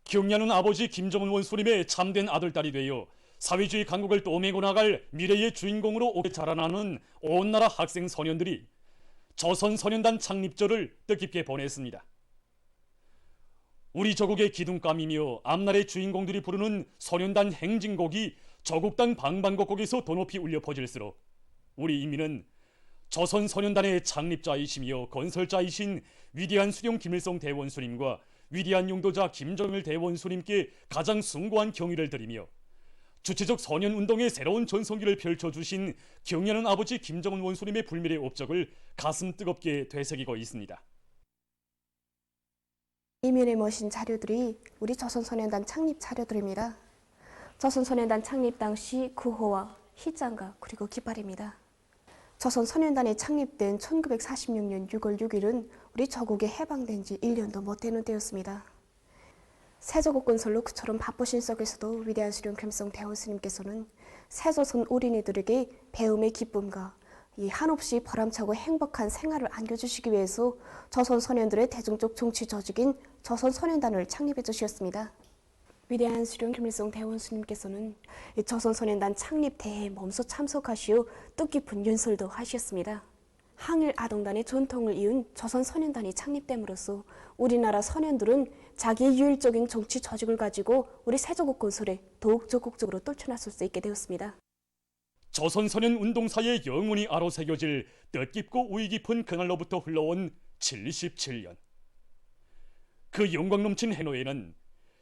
경례하는 아버지 김정은 원수님의 참된 아들딸이 되어 사회주의 강국을 떠메고 나갈 미래의 주인공으로 오게 자라나는 온 나라 학생 소년들이 조선소년단 창립절을 뜻깊게 보냈습니다. 우리 조국의 기둥감이며 앞날의 주인공들이 부르는 소년단 행진곡이 조국당 방방곡곡에서 더 높이 울려 퍼질수록 우리 인민은 조선소년단의 창립자이시며 건설자이신 위대한 수령 김일성 대원수님과 위대한 용도자 김정일 대원수님께 가장 숭고한 경의를 드리며 주체적 소년운동의 새로운 전성기를 펼쳐주신 경례하는 아버지 김정은 원수님의 불멸의 업적을 가슴 뜨겁게 되새기고 있습니다. 이면에 모신 자료들이 우리 조선소년단 창립 자료들입니다. 조선소년단 창립 당시 구호와 희장가 그리고 깃발입니다. 조선소년단이 창립된 1946년 6월 6일은 우리 조국이 해방된 지 1년도 못 되는 때였습니다. 세조국 건설로 그처럼 바쁘신 속에서도 위대한 수령 김일성 대원수님께서는 세조선 어린이들에게 배움의 기쁨과 이 한없이 보람차고 행복한 생활을 안겨주시기 위해서 조선소년들의 대중적 정치 조직인 조선소년단을 창립해 주셨습니다. 위대한 수령 김일성 대원수님께서는 조선소년단 창립대회에 몸소 참석하시어 뜻깊은 연설도 하셨습니다. 항일 아동단의 전통을 이은 조선소년단이 창립됨으로써 우리나라 소년들은 자기의 유일적인 정치 조직을 가지고 우리 세조국 건설에 더욱 적극적으로 떨쳐나설 수 있게 되었습니다. 조선소년 운동사의 영원히 아로새겨질 뜻깊고 우위 깊은 그날로부터 흘러온 77년. 그 영광 넘친 해노에는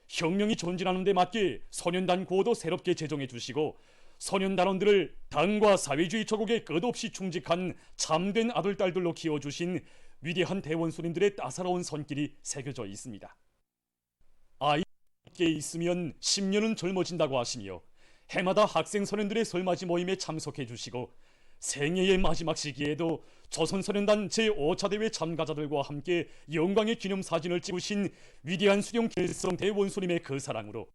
혁명이 전진하는 데 맞게 소년단 구호도 새롭게 제정해 주시고 소년단원들을 당과 사회주의 조국에 끝없이 충직한 참된 아들딸들로 키워주신 위대한 대원수님들의 따사로운 손길이 새겨져 있습니다. 아이께 있으면 10년은 젊어진다고 하시며 해마다 학생 소년들의 설맞이 모임에 참석해 주시고 생애의 마지막 시기에도 조선소년단 제5차 대회 참가자들과 함께 영광의 기념사진을 찍으신 위대한 수령 김일성 대원수님의 그 사랑으로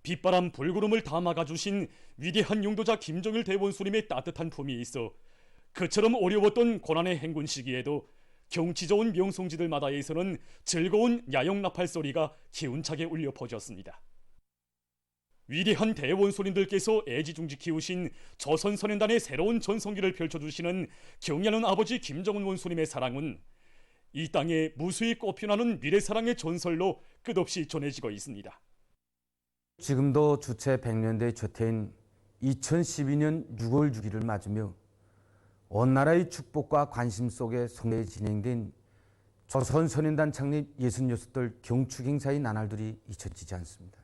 빛바람 불구름을 다 막아주신 위대한 용도자 김정일 대원수님의 따뜻한 품이 있어 그처럼 어려웠던 고난의 행군 시기에도 경치 좋은 명성지들마다에서는 즐거운 야영 나팔 소리가 기운차게 울려 퍼졌습니다. 위대한 대원수님들께서 애지중지 키우신 조선소년단의 새로운 전성기를 펼쳐주시는 경례하는 아버지 김정은 원수님의 사랑은 이 땅에 무수히 꽃피나는 미래사랑의 전설로 끝없이 전해지고 있습니다. 지금도 주체 100년대 죄태인 2012년 6월 6일을 맞으며 온 나라의 축복과 관심 속에 성대에 진행된 조선소년단 창립 66돌 경축행사의 나날들이 잊혀지지 않습니다.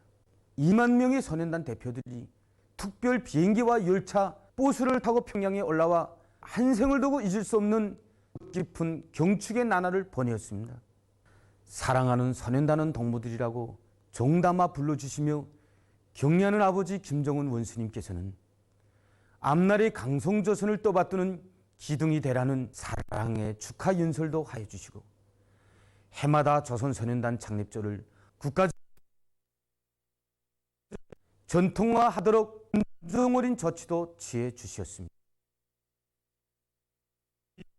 2만 명의 소년단 대표들이 특별 비행기와 열차, 버스를 타고 평양에 올라와 한 생을 두고 잊을 수 없는 깊은 경축의 나날을 보내었습니다. 사랑하는 소년단원 동무들이라고 정담아 불러주시며 경례하는 아버지 김정은 원수님께서는 앞날의 강성조선을 떠받드는 기둥이 되라는 사랑의 축하 연설도 하여 주시고 해마다 조선소년단 창립절을 국가적 전통화하도록 엄정어린 조치도 취해 주셨습니다.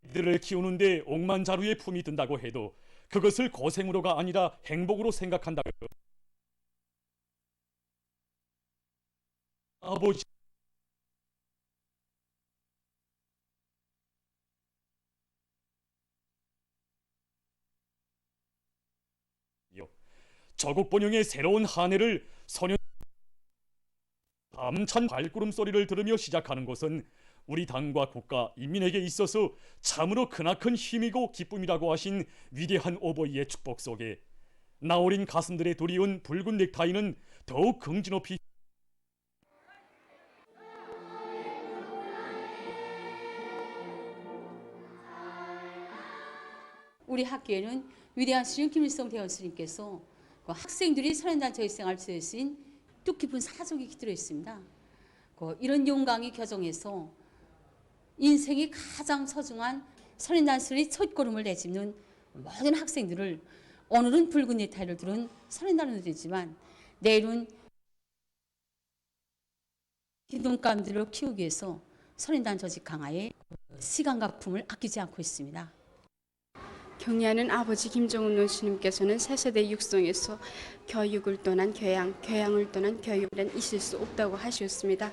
이들을 키우는데 억만자루의 품이 든다고 해도 그것을 고생으로가 아니라 행복으로 생각한다고 아버지 조국 번영의 새로운 한 해를 소년 밤찬 발구름 소리를 들으며 시작하는 것은 우리 당과 국가, 인민에게 있어서 참으로 크나큰 힘이고 기쁨이라고 하신 위대한 오버이의 축복 속에 나어린 가슴들에 도리운 붉은 넥타이는 더욱 긍지 높이 우리 학교에는 위대한 수령 김일성 대원수님께서 학생들이 소년단 저입생활 쓰신 뜻깊은 사족이 깃들어 있습니다. 이런 영광의 겨정에서 인생이 가장 소중한 소년단술의 첫걸음을 내딛는 모든 학생들을 오늘은 붉은 넥타이를 두른 소년단원들이지만 내일은 기둥감들을 키우기 위해서 소년단 조직 강화에 시간과 품을 아끼지 않고 있습니다. 경의하는 아버지 김정은 원수님께서는 세세대 육성에서 교육을 떠난 교양, 교양을 떠난 교육은 있을 수 없다고 하셨습니다.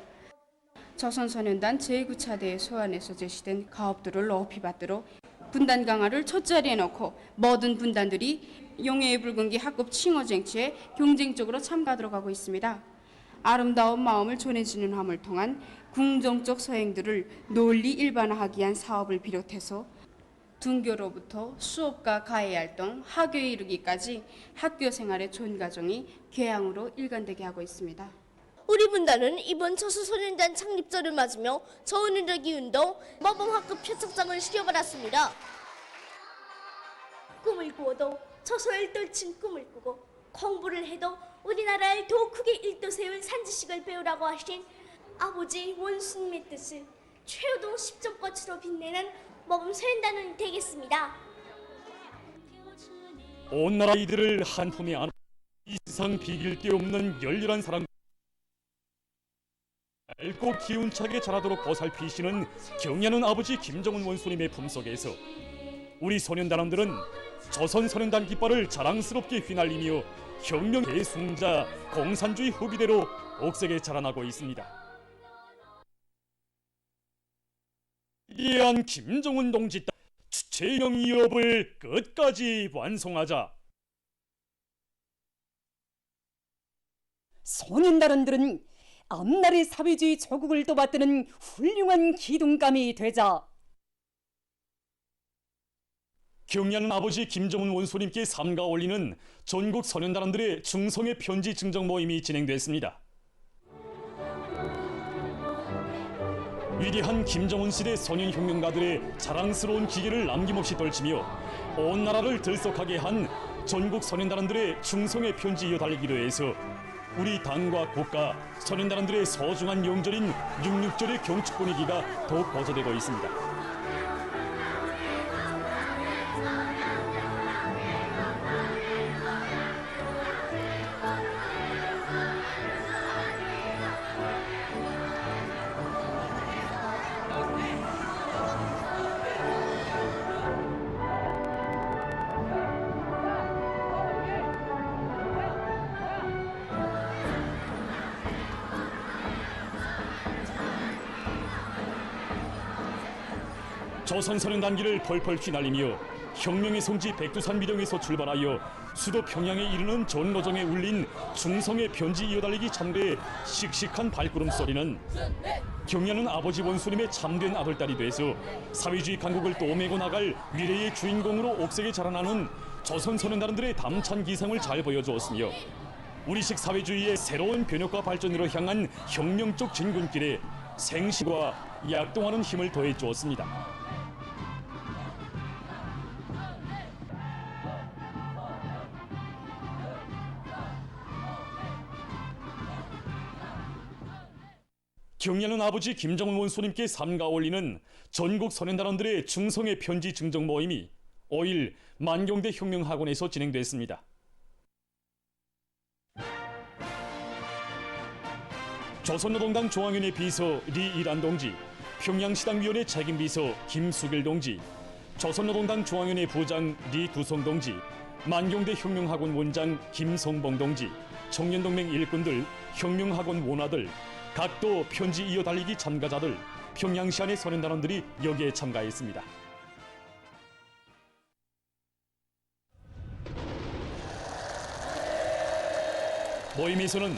조선소년단 제9차대의 소환에서 제시된 가업도를 높이 받도록 분단 강화를 첫자리에 놓고 모든 분단들이 용해의 붉은기 학급 칭호 쟁취에 경쟁적으로 참가하도록 하고 있습니다. 아름다운 마음을 전해주는 함을 통한 궁정적 소행들을 널리 일반화하기 위한 사업을 비롯해서 등교로부터 수업과 가해활동, 학교에 이르기까지 학교 생활의 전 과정이 교양으로 일관되게 하고 있습니다. 우리 분단은 이번 조선소년단 창립절을 맞으며 저은이러기 운동 모범학급 표창장을 수여받았습니다. 꿈을 꾸어도 조선을 떨친 꿈을 꾸고 공부를 해도 우리나라를 더 크게 일도 세울 산지식을 배우라고 하신 아버지 원수님의 뜻을 최후도 10점꽃으로 빛내는 모범소년단원이 되겠습니다. 온 나라 이들을 한 품에 안아 이상 비길 데 없는 열렬한 사랑, 맑고 기운차게 자라도록 보살피시는 경의하는 아버지 김정은 원수님의 품속에서 우리 소년단원들은 조선소년단 깃발을 자랑스럽게 휘날리며 혁명 대숭자 공산주의 후기대로 옥색에 자라나고 있습니다. 위대한 김정은 동지 땅 주체형 이업을 끝까지 완성하자. 소년단원들은 앞날의 사회주의 조국을 도받드는 훌륭한 기둥감이 되자. 경의하는 아버지 김정은 원수님께 삼가 올리는 전국 소년단원들의 충성의 편지 증정 모임이 진행됐습니다. 위대한 김정은 시대 소년혁명가들의 자랑스러운 기계를 남김없이 떨치며 온 나라를 들썩하게 한 전국 소년단원들의 충성의 편지 이어달리기로 해서 우리 당과 국가, 소년단원들의 소중한 명절인 6.6절의 경축 분위기가 더욱 고조되고 있습니다. 조선소년단기를 펄펄 휘날리며 혁명의 성지 백두산 미령에서 출발하여 수도 평양에 이르는 전로정에 울린 충성의 편지 이어달리기 참배의 씩씩한 발걸음 소리는 경의하는 아버지 원수님의 참된 아들딸이 돼서 사회주의 강국을 떠매고 나갈 미래의 주인공으로 옥색에 자라나는 조선소년단원들의 담찬 기상을 잘 보여주었으며 우리식 사회주의의 새로운 변혁과 발전으로 향한 혁명적 진군길에 생시와 약동하는 힘을 더해 주었습니다. 경의하는 아버지 김정은 원수님께 삼가 올리는 전국 소년단원들의 충성의 편지 증정 모임이 5일 만경대 혁명학원에서 진행됐습니다. 조선노동당 중앙위원회 비서 리일안 동지, 평양시당위원회 책임비서 김수길 동지, 조선노동당 중앙위원회 부장 리두성 동지, 만경대 혁명학원 원장 김성봉 동지, 청년동맹 일꾼들, 혁명학원 원화들, 각도 편지 이어달리기 참가자들, 평양시 안의 소년단원들이 여기에 참가했습니다. 모임에서는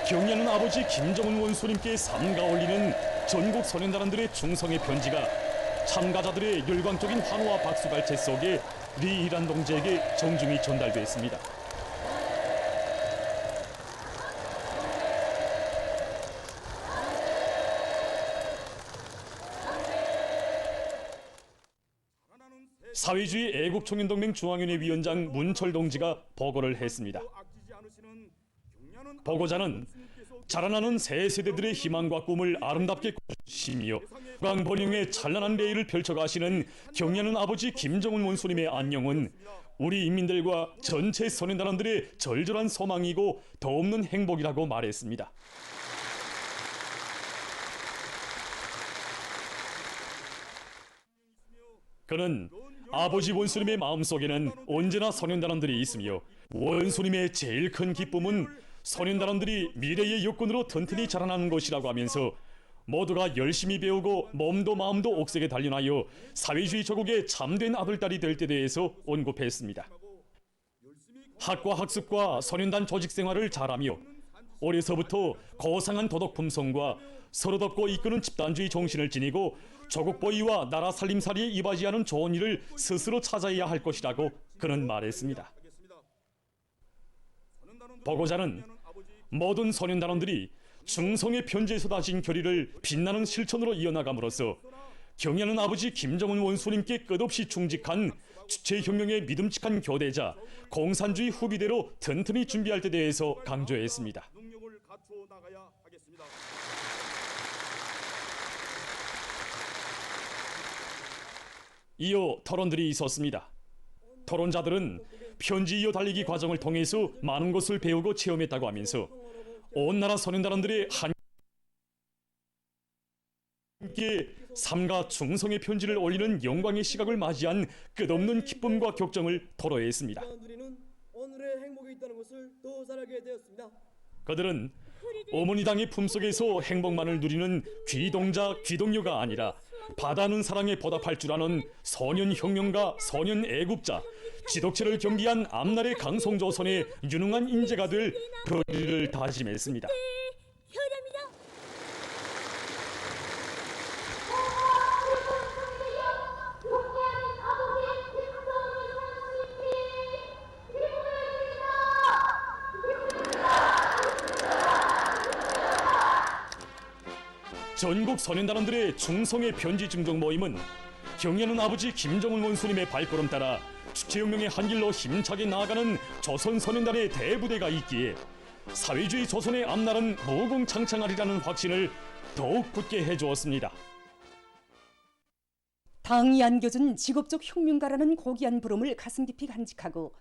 경의하는 아버지 김정은 원수님께 삼가 올리는 전국 소년단원들의 충성의 편지가 참가자들의 열광적인 환호와 박수갈채 속에 리일안 동지에게 정중히 전달됐습니다. 사회주의 애국청년동맹 중앙위원회 위원장 문철 동지가 보고를 했습니다. 보고자는 자라나는 새 세대들의 희망과 꿈을 아름답게 꾸시며 국왕번영의 찬란한 레일을 펼쳐가시는 경의하는 아버지 김정은 원수님의 안녕은 우리 인민들과 전체 소년단원들의 절절한 소망이고 더없는 행복이라고 말했습니다. 그는 아버지 원수님의 마음속에는 언제나 소년단원들이 있으며 원수님의 제일 큰 기쁨은 소년단원들이 미래의 여건으로 튼튼히 자라나는 것이라고 하면서 모두가 열심히 배우고 몸도 마음도 옥색에 단련하여 사회주의 조국의 참된 아들딸이 될 때 대해서 언급했습니다. 학과 학습과 소년단 조직 생활을 잘하며 어려서부터 고상한 도덕 품성과 서로 돕고 이끄는 집단주의 정신을 지니고 조국 보위와 나라 살림살이에 이바지하는 좋은 일을 스스로 찾아야 할 것이라고 그는 말했습니다. 보고자는 모든 소년단원들이 충성의 편지에서 다진 결의를 빛나는 실천으로 이어나감으로써 경의하는 아버지 김정은 원수님께 끝없이 충직한 주체혁명의 믿음직한 교대자, 공산주의 후비대로 튼튼히 준비할 때 대해서 강조했습니다. 이어 토론들이 있었습니다. 토론자들은 편지 이어 달리기 과정을 통해서 많은 것을 배우고 체험했다고 하면서 온 나라 소년단원들의 함께 삶과 충성의 편지를 올리는 영광의 시각을 맞이한 끝없는 기쁨과 격정을 토로했습니다. 오늘의 행복이 있다는 것을 또 잘하게 되었습니다. 그들은 어머니 당의 품속에서 행복만을 누리는 귀동자, 귀동녀가 아니라 바다는 사랑에 보답할 줄 아는 소년혁명가, 소년애국자, 지독체를 경비한 앞날의 강성조선의 유능한 인재가 될 결의를 다짐했습니다. 전국 소년단원들의 충성의 편지 증정 모임은 경의하는 아버지 김정은 원수님의 발걸음 따라 주체혁명의 한 길로 힘차게 나아가는 조선 소년단의 대부대가 있기에 사회주의 조선의 앞날은 무궁창창하리라는 확신을 더욱 굳게 해주었습니다. 당이 안겨준 직업적 혁명가라는 고귀한 부름을 가슴 깊이 간직하고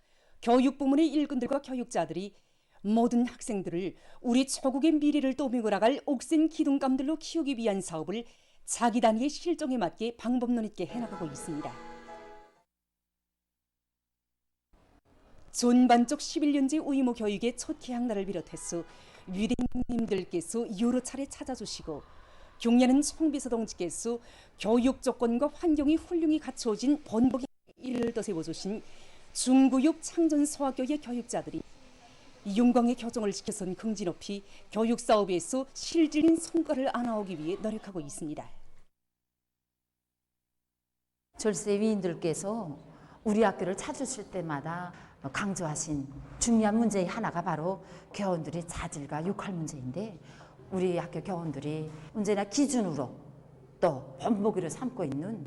교육부문의 일꾼들과 교육자들이 모든 학생들을 우리 조국의 미래를 또밀고 나갈 옥센 기둥감들로 키우기 위한 사업을 자기 단위의 실정에 맞게 방법론 있게 해나가고 있습니다. 존반적 11년제 의무 교육의 첫 개학날을 비롯해서 위대님들께서 여러 차례 찾아주시고 경례하는 총비서 동지께서 교육 조건과 환경이 훌륭히 갖춰진 번복의 일을 더 세워주신 중구육 창전소학교의 교육자들이 영광의 교정을 지켜선 긍지 높이 교육 사업에서 실질인 성과를 안아오기 위해 노력하고 있습니다. 졸세 위인들께서 우리 학교를 찾으실 때마다 강조하신 중요한 문제의 하나가 바로 교원들의 자질과 육할 문제인데 우리 학교 교원들이 언제나 기준으로 또 본보기로 삼고 있는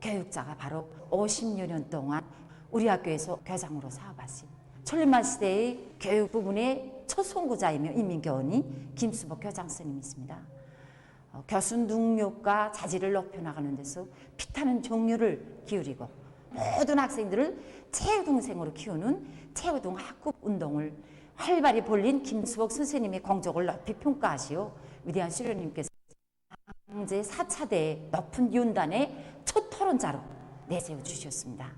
교육자가 바로 50여 년 동안 우리 학교에서 교장으로 사업하신 천리만 시대의 교육 부분의 첫 선구자이며 인민교원이 김수복 교장 스님이십니다. 교수 능력과 자질을 높여나가는 데서 피타는 종류를 기울이고 모든 학생들을 체우동생으로 키우는 체우동 학급 운동을 활발히 벌린 김수복 선생님의 공적을 높이 평가하시어 위대한 수련님께서 황제 4차대 높은 윤단의 첫 토론자로 내세워 주셨습니다.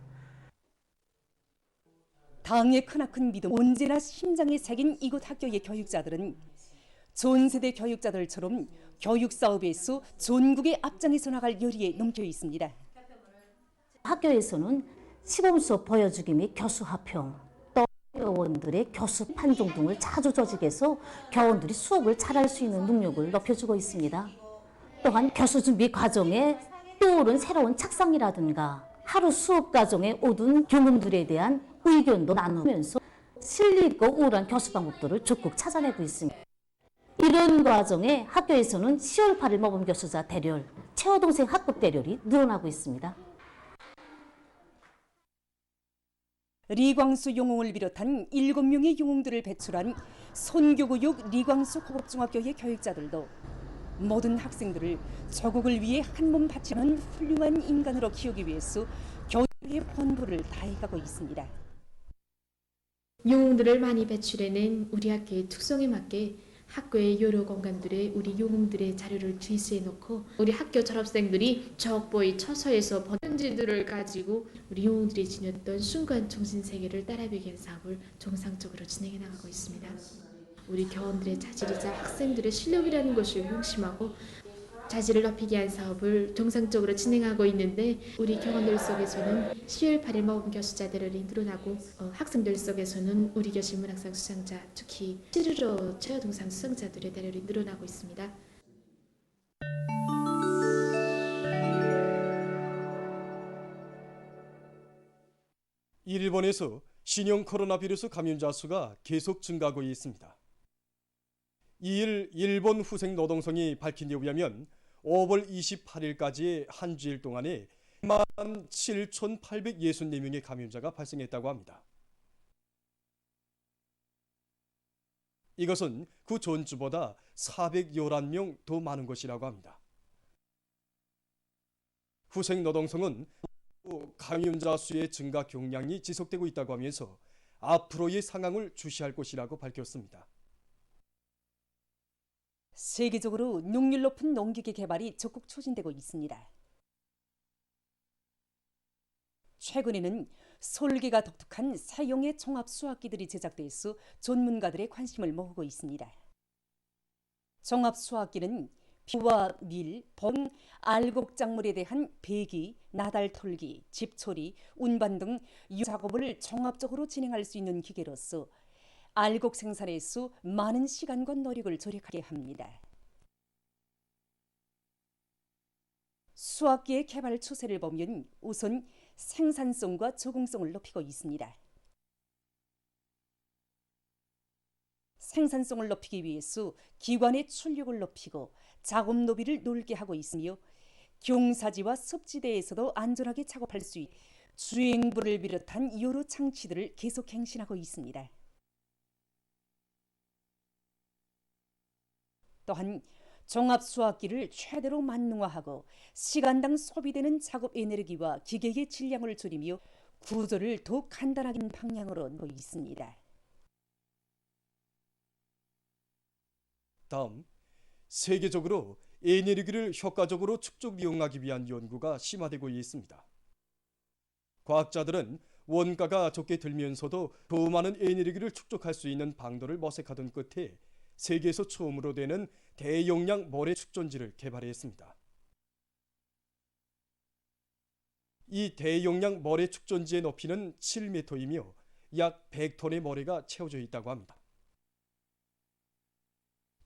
당의 크나큰 믿음 언제나 심장에 새긴 이곳 학교의 교육자들은 전 세대 교육자들처럼 교육 사업에서 전국의 앞장에서 나갈 열의에 넘쳐 있습니다. 학교에서는 시범 수업 보여주기 및 교수 합평, 또 교원들의 교수 판정 등을 자주 조직해서 교원들이 수업을 잘할 수 있는 능력을 높여주고 있습니다. 또한 교수 준비 과정에 떠오른 새로운 착상이라든가 하루 수업 과정에 얻은 경험들에 대한 의견도 나누면서 실리 있고 우월한 교수 방법들을 적극 찾아내고 있습니다. 이런 과정에 학교에서는 10월 8일 모범 교수자 대렬, 최호동생 학급 대렬이 늘어나고 있습니다. 리광수 용웅을 비롯한 7명의 용웅들을 배출한 손교구육 리광수 호법중학교의 교육자들도 모든 학생들을 조국을 위해 한몸 바치는 훌륭한 인간으로 키우기 위해서 교육의 본부를 다해가고 있습니다. 영웅들을 많이 배출해낸 우리 학교의 특성에 맞게 학교의 여러 공간들에 우리 영웅들의 자료를 전시해 놓고 우리 학교 졸업생들이 적보의 처서에서 본 편지들을 가지고 우리 영웅들이 지녔던 순간 정신 세계를 따라배기 하는 사업을 정상적으로 진행해 나가고 있습니다. 우리 교원들의 자질이자 학생들의 실력이라는 것을 명심하고 자질을 높이기 위한 사업을 정상적으로 진행하고 있는데 우리 교원들 속에서는 10월 8일 모범 교수자들이 늘어나고 학생들 속에서는 우리 교실 문학상 수상자 특히 시르러 최여동상 수상자들의 대열이 늘어나고 있습니다. 일본에서 신형 코로나 바이러스 감염자 수가 계속 증가하고 있습니다. 이일 일본 후생 노동성이 밝힌 데 의하면 5월 28일까지의 한 주일 동안에 17,864명의 감염자가 발생했다고 합니다. 이것은 그 전주보다 411명 더 많은 것이라고 합니다. 후생 노동성은 감염자 수의 증가 경향이 지속되고 있다고 하면서 앞으로의 상황을 주시할 것이라고 밝혔습니다. 세계적으로 능률 높은 농기계 개발이 적극 추진되고 있습니다. 최근에는 설계가 독특한 사용의 종합 수확기들이 제작돼서 전문가들의 관심을 모으고 있습니다. 종합 수확기는 비와 밀, 봄, 알곡 작물에 대한 배기, 나달 털기, 집초리, 운반 등 작업을 종합적으로 진행할 수 있는 기계로서 알곡 생산에서 많은 시간과 노력을 절약하게 합니다. 수확기의 개발 추세를 보면 우선 생산성과 적응성을 높이고 있습니다. 생산성을 높이기 위해서 기관의 출력을 높이고 작업 노비를 놀게 하고 있으며 경사지와 습지대에서도 안전하게 작업할 수 있는 주행부를 비롯한 여러 장치들을 계속 갱신하고 있습니다. 또한 종합 수확기를 최대로 만능화하고 시간당 소비되는 작업 에너지와 기계의 질량을 줄이며 구조를 더 간단하게 하는 방향으로 놓고 있습니다. 다음, 세계적으로 에너지를 효과적으로 축적 이용하기 위한 연구가 심화되고 있습니다. 과학자들은 원가가 적게 들면서도 더 많은 에너지를 축적할 수 있는 방도를 모색하던 끝에 세계에서 처음으로 되는 대용량 모래 축전지를 개발했습니다. 이 대용량 모래 축전지의 높이는 7m이며 약 100톤의 모래가 채워져 있다고 합니다.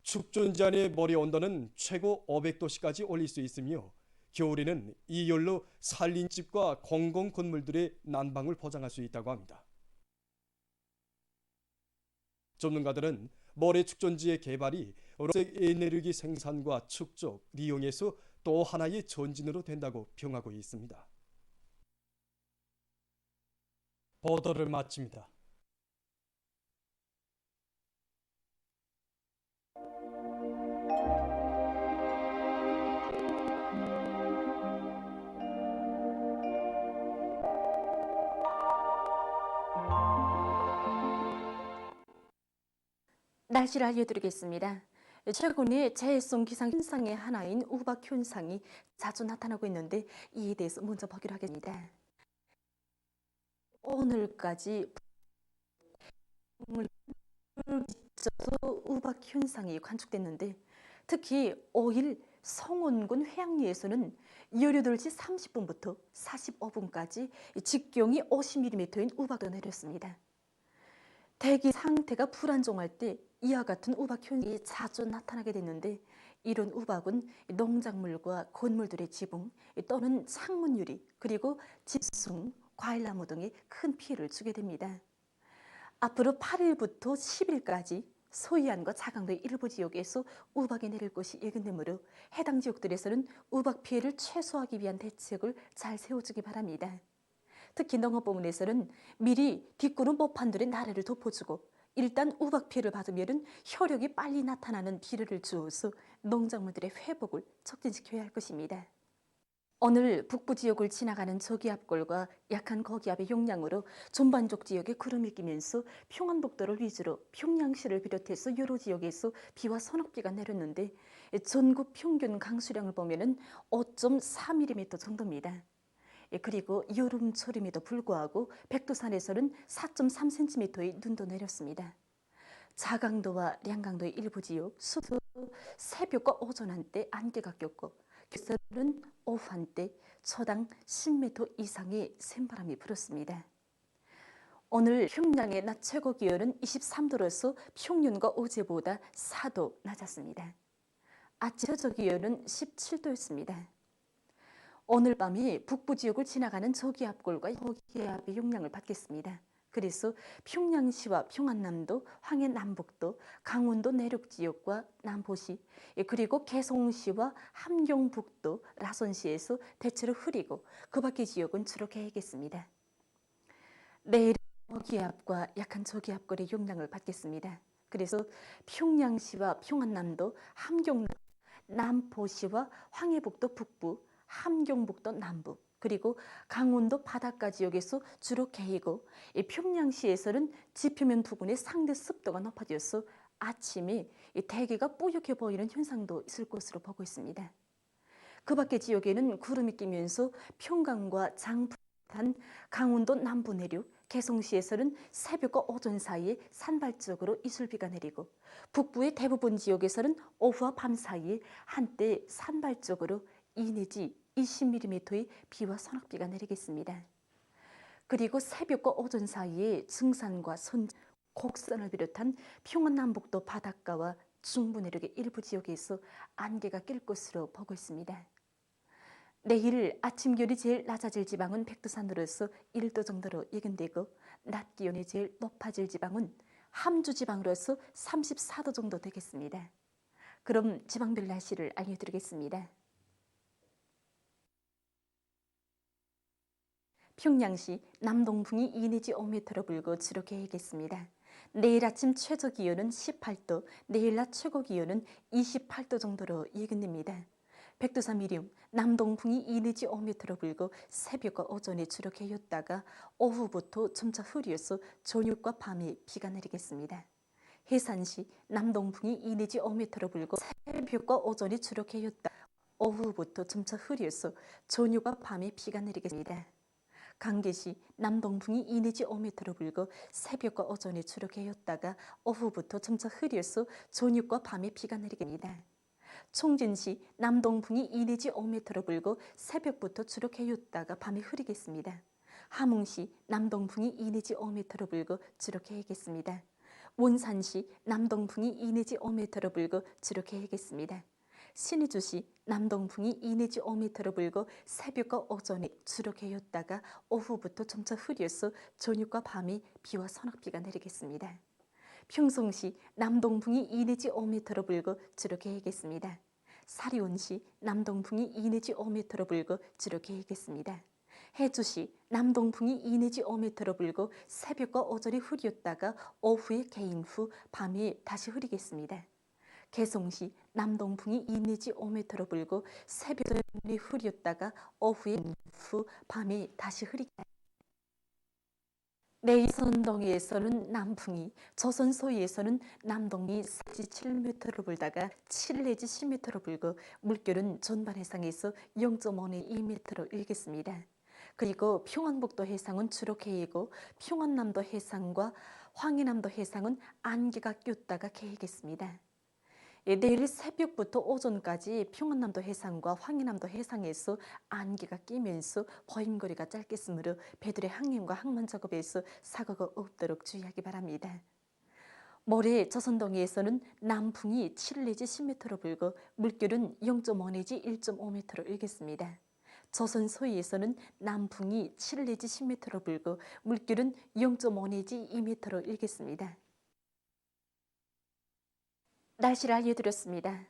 축전지 안의 모래 온도는 최고 500도씨까지 올릴 수 있으며 겨울에는 이 열로 살림집과 공공 건물들의 난방을 보장할 수 있다고 합니다. 전문가들은 모래 축전지의 개발이 에너지 생산과 축적, 이용에서 또 하나의 전진으로 된다고 평하고 있습니다. 보도를 마칩니다. 날씨를 알려드리겠습니다. 최근에 재해성 기상 현상의 하나인 우박 현상이 자주 나타나고 있는데 이에 대해서 먼저 보기로 하겠습니다. 오늘까지 우박 현상이 관측됐는데 특히 5일 성원군 회양리에서는 열흘 30분부터 45분까지 직경이 50mm인 우박이 내렸습니다. 대기 상태가 불안정할 때 이와 같은 우박 현상이 자주 나타나게 됐는데 이런 우박은 농작물과 건물들의 지붕 또는 창문 유리 그리고 집승, 과일나무 등에 큰 피해를 주게 됩니다. 앞으로 8일부터 10일까지 소이안과 자강도의 일부 지역에서 우박이 내릴 것이 예견되므로 해당 지역들에서는 우박 피해를 최소화하기 위한 대책을 잘 세워주기 바랍니다. 특히 농업부문에서는 미리 뒷구름 모판들의 나래를 덮어주고 일단 우박 피해를 받으면 효력이 빨리 나타나는 비료를 주어서 농작물들의 회복을 촉진시켜야 할 것입니다. 오늘 북부 지역을 지나가는 저기압골과 약한 거기압의 용량으로 전반적 지역에 구름이 끼면서 평안북도를 위주로 평양시를 비롯해서 여러 지역에서 비와 서낙비가 내렸는데 전국 평균 강수량을 보면은 5.4mm 정도입니다. 그리고 여름철임에도 불구하고 백두산에서는 4.3cm의 눈도 내렸습니다. 자강도와 량강도의 일부 지역, 수도 새벽과 오전 한때 안개가 꼈고 교설은 오후 한때 초당 10m 이상의 샘바람이 불었습니다. 오늘 평양의 낮 최고 기온은 23도로서 평년과 어제보다 4도 낮았습니다. 아침 최저 기온은 17도였습니다. 오늘 밤이 북부 지역을 지나가는 저기압골과 거기압의 영향을 받겠습니다. 그래서 평양시와 평안남도, 황해남북도, 강원도 내륙지역과 남포시, 그리고 개성시와 함경북도, 라선시에서 대체로 흐리고 그 밖의 지역은 주로 개겠습니다. 내일 저기압과 약한 저기압골의 영향을 받겠습니다. 그래서 평양시와 평안남도, 함경남, 남포시와 황해북도 북부, 함경북도 남부, 그리고 강원도 바닷가 지역에서 주로 개이고 평양시에서는 지표면 부근의 상대 습도가 높아져서 아침에 대기가 뿌옇게 보이는 현상도 있을 것으로 보고 있습니다. 그 밖의 지역에는 구름이 끼면서 평강과 장풍한 강원도 남부 내륙, 개성시에서는 새벽과 오전 사이에 산발적으로 이슬비가 내리고 북부의 대부분 지역에서는 오후와 밤 사이에 한때 산발적으로 2 내지 20mm의 비와 서낙비가 내리겠습니다. 그리고 새벽과 오전 사이에 증산과 곡선을 비롯한 평안남북도 바닷가와 중부 내륙의 일부 지역에서 안개가 낄 것으로 보고 있습니다. 내일 아침 기온이 제일 낮아질 지방은 백두산으로서 1도 정도로 예견되고 낮 기온이 제일 높아질 지방은 함주 지방으로서 34도 정도 되겠습니다. 그럼 지방별 날씨를 알려드리겠습니다. 평양시 남동풍이 2 내지 5m로 불고 주로 개겠습니다. 내일 아침 최저 기온은 18도, 내일 낮 최고 기온은 28도 정도로 예견됩니다. 백두산 미리움 남동풍이 2 내지 5m로 불고 새벽과 오전에 주로 개였다가 오후부터 점차 흐려서 저녁과 밤에 비가 내리겠습니다. 해산시 남동풍이 2 내지 5m로 불고 새벽과 오전에 주로 개였다 오후부터 점차 흐려서 저녁과 밤에 비가 내리겠습니다. 강계시 남동풍이 2 내지 5m로 불고 새벽과 오전에 주로 개였다가 오후부터 점차 흐려서 저녁과 밤에 비가 내리겠습니다. 총진시 남동풍이 2 내지 5m로 불고 새벽부터 주로 개였다가 밤에 흐리겠습니다. 함흥시 남동풍이 2 내지 5m로 불고 주로 개겠습니다. 원산시 남동풍이 2 내지 5m로 불고 주로 개겠습니다. 신의주시 남동풍이 2 내지 5m로 불고 새벽과 오전에 주로 개였다가 오후부터 점차 흐려서 저녁과 밤에 비와 서낙비가 내리겠습니다. 평송시 남동풍이 2 내지 5m로 불고 주로 개겠습니다. 사리온시 남동풍이 2 내지 5m로 불고 주로 개겠습니다. 해주시 남동풍이 2 내지 5m로 불고 새벽과 오전에 흐렸다가 오후에 개인 후 밤에 다시 흐리겠습니다. 개성시 남동풍이 2 내지 5m로 불고 새벽에 흐렸다가 오후에 후 밤에 다시 흐리겠습니다. 내일 선동에서는 남풍이, 조선 서해에서는 남동이 4 내지 7m로 불다가 7 내지 10m로 불고 물결은 전반 해상에서 0.5 내지 2m로 일겠습니다. 그리고 평안북도 해상은 주로 개이고 평안남도 해상과 황해남도 해상은 안개가 꼈다가 개이겠습니다. 내일 새벽부터 오전까지 평안남도 해상과 황해남도 해상에서 안개가 끼면서 보임거리가 짧겠으므로 배들의 항행과 항만 작업에서 사고가 없도록 주의하기 바랍니다. 모레 조선동해에서는 남풍이 7 내지 10m로 불고 물결은 0.5 내지 1.5m로 일겠습니다. 조선 서해에서는 남풍이 7 내지 10m로 불고 물결은 0.5 내지 2m로 일겠습니다. 날씨를 알려드렸습니다.